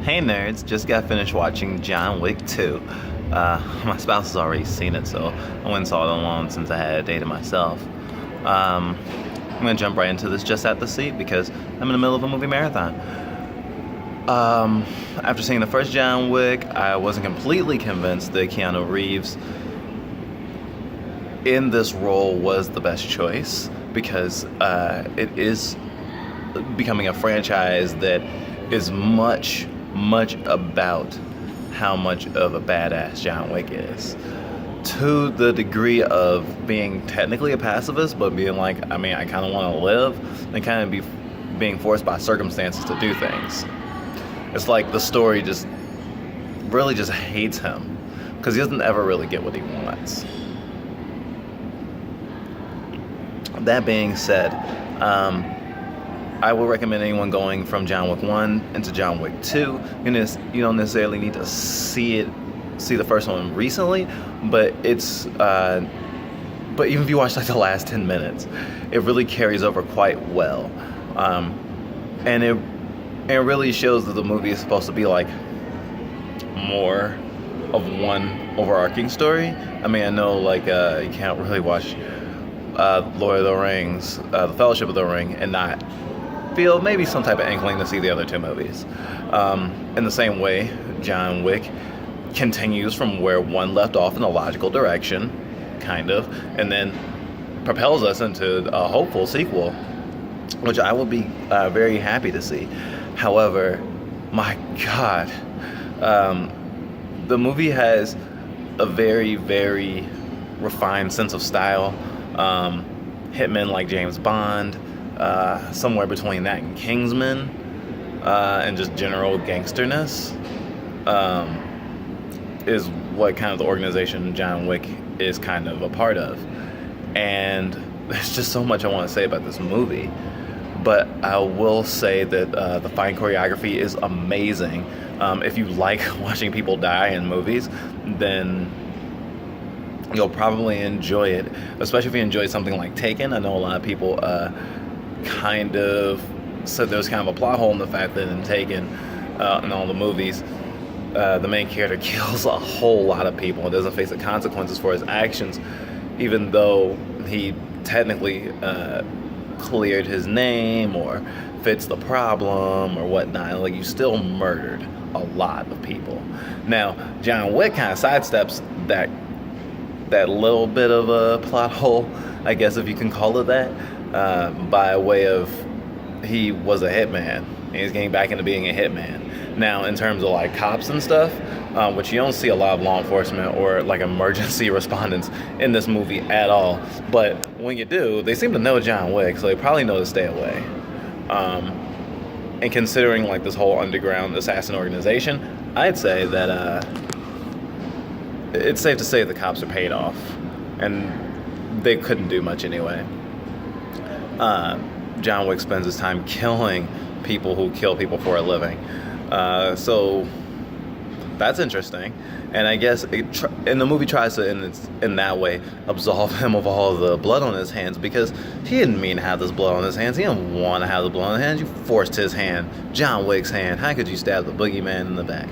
Hey nerds, just got finished watching John Wick 2. My spouse has already seen it, so I went and saw it alone since I had dated myself. I'm gonna jump right into this just at the seat because I'm in the middle of a movie marathon. After seeing the first John Wick, I wasn't completely convinced that Keanu Reeves in this role was the best choice because it is becoming a franchise that is much about how much of a badass John Wick is. To the degree of being technically a pacifist, but being like, I kind of want to live, and kind of being forced by circumstances to do things. It's like the story just really just hates him because he doesn't ever really get what he wants. That being said, I would recommend anyone going from John Wick 1 into John Wick 2. You don't necessarily need to see the first one recently, but but even if you watch like the last 10 minutes, it really carries over quite well. And it really shows that the movie is supposed to be like more of one overarching story. I know like you can't really watch Lord of the Rings, The Fellowship of the Ring, and not feel maybe some type of inkling to see the other two movies. In the same way, John Wick continues from where one left off in a logical direction, kind of, and then propels us into a hopeful sequel, which I will be very happy to see. However, my God, the movie has a very, very refined sense of style. Hitmen like James Bond, somewhere between that and Kingsman, and just general gangsterness, is what kind of the organization John Wick is kind of a part of. And there's just so much I want to say about this movie. But I will say that the fight choreography is amazing. If you like watching people die in movies, then you'll probably enjoy it, especially if you enjoy something like Taken. I know a lot of people kind of said there's kind of a plot hole in the fact that in Taken, in all the movies, the main character kills a whole lot of people and doesn't face the consequences for his actions, even though he technically cleared his name or fits the problem or whatnot. Like, you still murdered a lot of people. Now, John Wick kind of sidesteps that little bit of a plot hole, I guess if you can call it that, by way of he was a hitman and he's getting back into being a hitman. Now, in terms of like cops and stuff, which you don't see a lot of law enforcement or like emergency respondents in this movie at all, but when you do, they seem to know John Wick, so they probably know to stay away. And considering like this whole underground assassin organization, I'd say that it's safe to say the cops are paid off, and they couldn't do much anyway. John Wick spends his time killing people who kill people for a living, so that's interesting. And I guess and the movie tries to, in that way, absolve him of all the blood on his hands, because he didn't mean to have this blood on his hands. He didn't want to have the blood on his hands. You forced his hand, John Wick's hand. How could you stab the boogeyman in the back?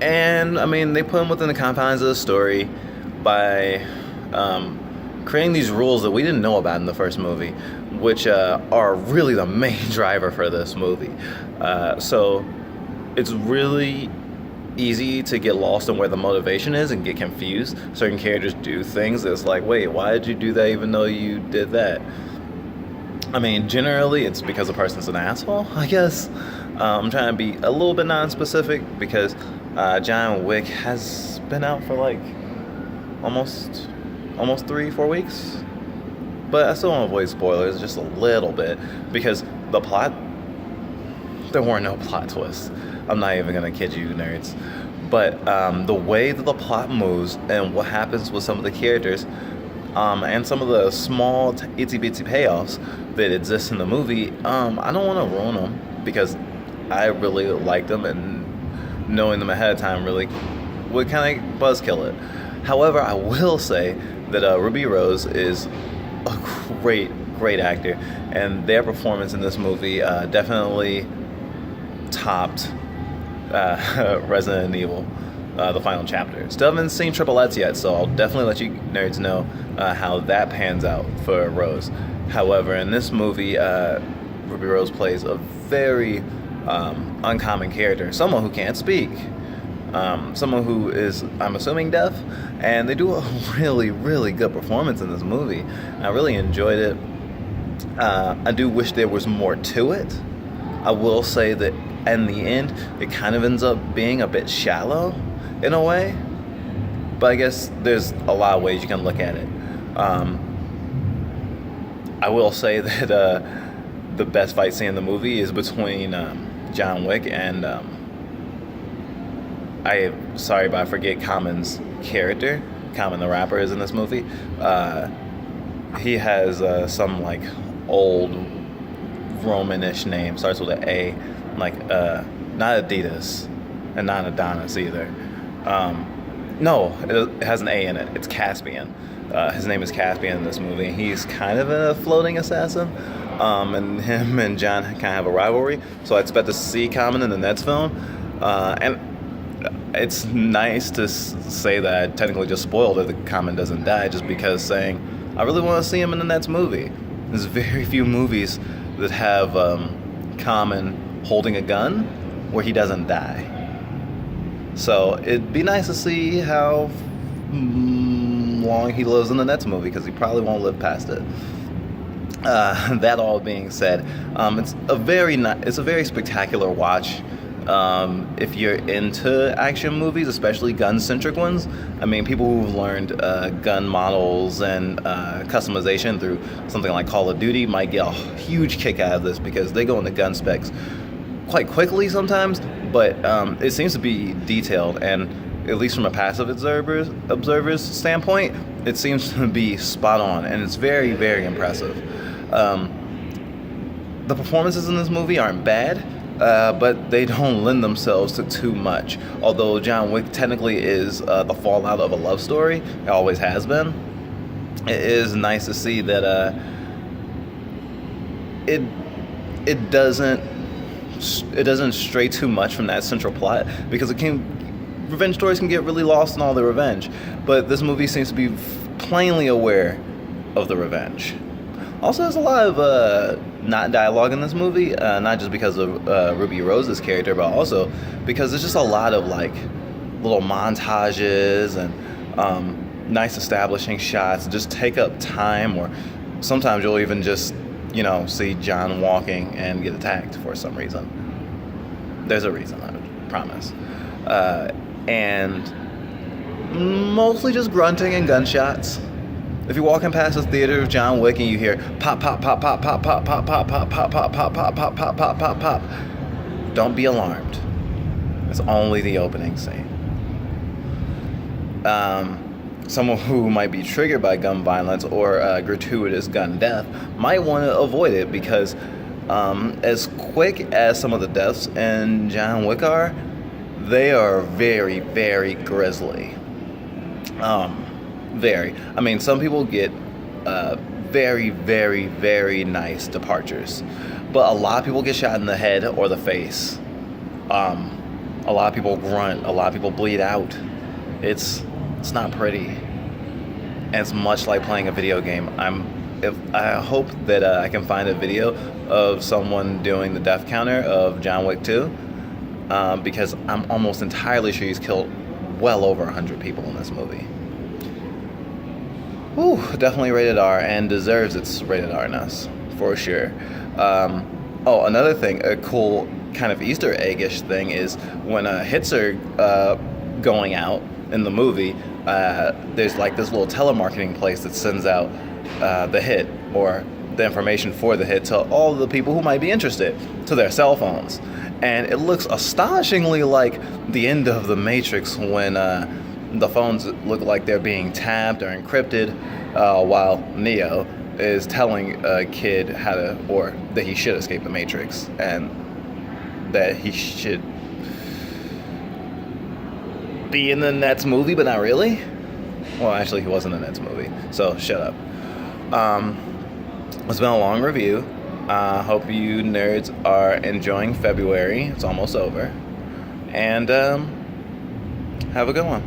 And they put him within the confines of the story by creating these rules that we didn't know about in the first movie, which are really the main driver for this movie. So it's really easy to get lost in where the motivation is and get confused. Certain characters do things that's like, wait, why did you do that even though you did that? Generally it's because the person's an asshole, I guess. I'm trying to be a little bit non-specific because John Wick has been out for like almost 3-4 weeks, but I still want to avoid spoilers just a little bit because there were no plot twists. I'm not even gonna kid you, nerds. But the way that the plot moves and what happens with some of the characters, and some of the small itsy bitsy payoffs that exist in the movie, I don't want to ruin them because I really liked them, and knowing them ahead of time really would kind of buzzkill it. However, I will say that Ruby Rose is a great actor, and their performance in this movie definitely topped Resident Evil, the final chapter. Still haven't seen Triple X yet, so I'll definitely let you nerds know how that pans out for Rose. However, in this movie, Ruby Rose plays a very uncommon character, someone who can't speak, someone who is, I'm assuming, deaf, and they do a really, really good performance in this movie. I really enjoyed it. I do wish there was more to it. I will say that in the end, it kind of ends up being a bit shallow in a way, but I guess there's a lot of ways you can look at it. I will say that the best fight scene in the movie is between John Wick and but I forget Common's character. Common the rapper is in this movie. He has some like old Romanish name, starts with an A, like not Adidas and not Adonis either. No, it has an A in it. It's Caspian. His name is Caspian in this movie. He's kind of a floating assassin, and him and John kind of have a rivalry. So I expect to see Common in the next film, and it's nice to say that I technically just spoiled it that Common doesn't die, just because saying I really want to see him in the next movie. There's very few movies that have Common holding a gun where he doesn't die. So it'd be nice to see how long he lives in the next movie, because he probably won't live past it. That all being said, it's a very spectacular watch. If you're into action movies, especially gun-centric ones, I mean, people who've learned gun models and customization through something like Call of Duty might get a huge kick out of this, because they go into gun specs quite quickly sometimes, but it seems to be detailed, and at least from a passive observer's standpoint, it seems to be spot on, and it's very, very impressive. The performances in this movie aren't bad, but they don't lend themselves to too much. Although John Wick technically is the fallout of a love story, it always has been. It is nice to see that it doesn't stray too much from that central plot, because revenge stories can get really lost in all the revenge, but this movie seems to be plainly aware of the revenge. Also, there's a lot of not dialogue in this movie, not just because of Ruby Rose's character, but also because there's just a lot of like little montages and nice establishing shots. Just take up time, or sometimes you'll even just see John walking and get attacked for some reason. There's a reason, I promise. And mostly just grunting and gunshots. If you're walking past the theater of John Wick and you hear pop, pop, pop, pop, pop, pop, pop, pop, pop, pop, pop, pop, pop, pop, pop, pop, pop, pop, don't be alarmed. It's only the opening scene. Someone who might be triggered by gun violence or gratuitous gun death might want to avoid it, because as quick as some of the deaths in John Wick are, they are very, very grisly. Very. I mean, some people get very, very, very nice departures, but a lot of people get shot in the head or the face. A lot of people grunt. A lot of people bleed out. It's not pretty. And it's much like playing a video game. I hope that I can find a video of someone doing the death counter of John Wick 2, because I'm almost entirely sure he's killed well over 100 people in this movie. Whew, definitely rated R, and deserves its rated R-ness, for sure. Another thing, a cool kind of Easter egg-ish thing is when hits are going out in the movie, there's like this little telemarketing place that sends out the hit, or the information for the hit, to all the people who might be interested, to their cell phones. And it looks astonishingly like the end of The Matrix, when the phones look like they're being tapped or encrypted, while Neo is telling a kid that he should escape the Matrix, and that he should be in the next movie, but not really. Well, actually, he wasn't in the next movie, so shut up. It's been a long review. Hope you nerds are enjoying February. It's almost over. And have a good one.